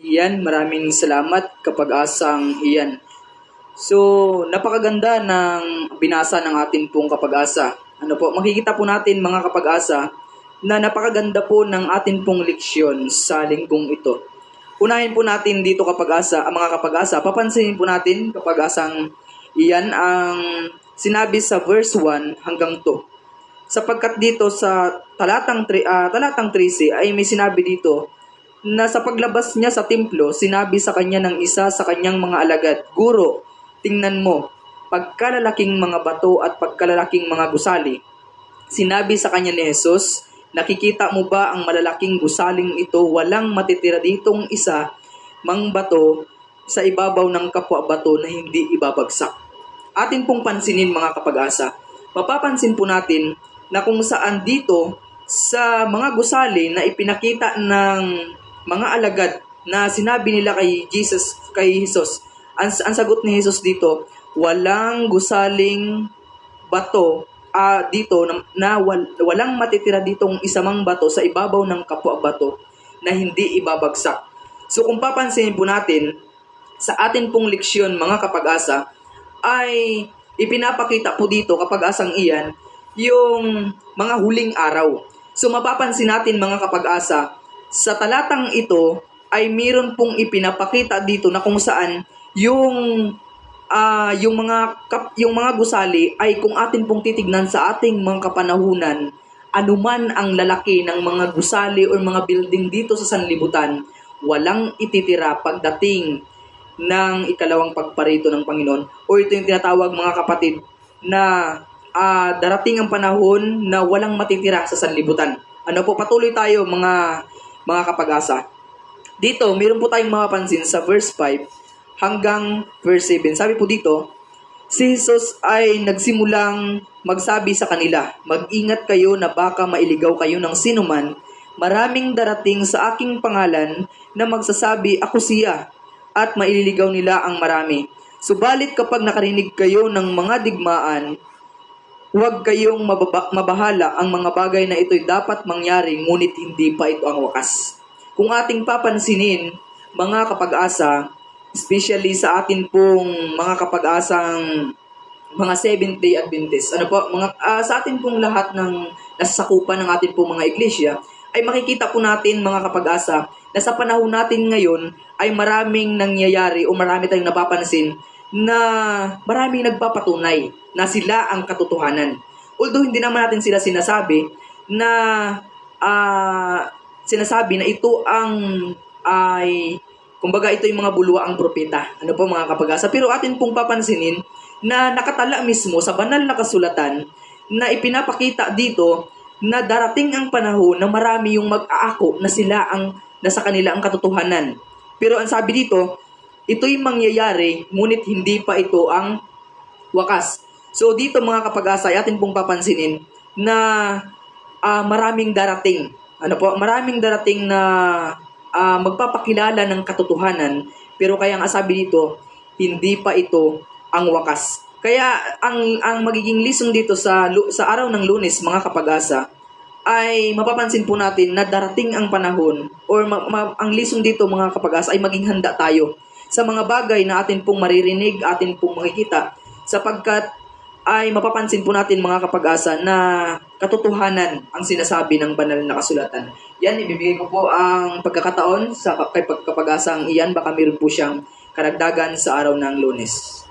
Iyan, maraming salamat kapag-asang iyan. So, napakaganda ng binasa ng atin pong kapag-asa. Ano po, makikita po natin mga kapag-asa na napakaganda po ng atin pong leksyon sa linggong ito. Unahin po natin dito kapag-asa, ang mga kapag-asa, papansinin po natin kapag-asang iyan ang sinabi sa verse 1 hanggang 2. Sapagkat dito sa talatang 13 ay may sinabi dito na sa paglabas niya sa templo, sinabi sa kanya ng isa sa kanyang mga alagad, "Guro, tingnan mo, pagkalalaking mga bato at pagkalalaking mga gusali." Sinabi sa kanya ni Jesus, "Nakikita mo ba ang malalaking gusaling ito? Walang matitira ditong isa mang bato sa ibabaw ng kapwa bato na hindi ibabagsak." Atin pong pansinin mga kapag-asa. Mapapansin po natin na kung saan dito sa mga gusali na ipinakita ng mga alagad na sinabi nila kay Jesus, ang sagot ni Jesus dito, walang gusaling bato dito walang matitira ditong isamang bato sa ibabaw ng kapwa bato na hindi ibabagsak. So kung papansinin po natin, sa atin pong leksyon mga kapag-asa, ay ipinapakita po dito kapag-asang iyan, yung mga huling araw. So mapapansin natin mga kapag-asa, sa talatang ito ay mayroon pong ipinapakita dito na kung saan yung mga gusali ay kung atin pong titignan sa ating mga kapanahunan, anuman ang lalaki ng mga gusali o mga building dito sa sanlibutan, walang ititira pagdating ng ikalawang pagparito ng Panginoon. O ito yung tinatawag mga kapatid na darating ang panahon na walang matitira sa sanlibutan. Ano po, patuloy tayo mga kapag-asa. Dito, meron po tayong mapapansin sa verse 5 hanggang verse 7. Sabi po dito, si Jesus ay nagsimulang magsabi sa kanila, "Mag-ingat kayo na baka mailigaw kayo ng sinuman. Maraming darating sa aking pangalan na magsasabi, 'Ako siya,' at maililigaw nila ang marami. Subalit kapag nakarinig kayo ng mga digmaan, huwag kayong mabahala. Ang mga bagay na ito'y dapat mangyari, ngunit hindi pa ito ang wakas." Kung ating papansinin, mga kapag-asa, especially sa atin pong mga kapag-asang mga Seventh-day Adventist, sa atin pong lahat ng nasasakupan ng atin pong mga iglesia, ay makikita po natin mga kapag-asa na sa panahon natin ngayon ay maraming nangyayari o marami tayong napapansin na maraming nagpapatunay na sila ang katotohanan. Although hindi naman natin sila sinasabi na ito kumbaga ito yung mga bulwaang propeta. Ano po mga kapag-asa? Pero atin pong papansinin na nakatala mismo sa banal na kasulatan na ipinapakita dito na darating ang panahon na marami yung mag-aako na sila ang nasa kanila ang katotohanan. Pero ang sabi dito, ito'y mangyayari, ngunit hindi pa ito ang wakas. So dito mga kapag-asa, atin pong papansinin na maraming darating. Maraming darating na magpapakilala ng katotohanan, pero kaya ang sabi dito, hindi pa ito ang wakas. Kaya ang magiging lesson dito sa araw ng Lunes mga kapag-asa ay mapapansin po natin na darating ang panahon or ang lesson dito mga kapag-asa ay maging handa tayo sa mga bagay na atin pong maririnig, atin pong makikita, sapagkat ay mapapansin po natin mga kapag-asa na katotohanan ang sinasabi ng banal na kasulatan. Yan, ibibigay ko po ang pagkakataon kay kapag-asang iyan, baka meron po siyang karagdagan sa araw ng Lunes.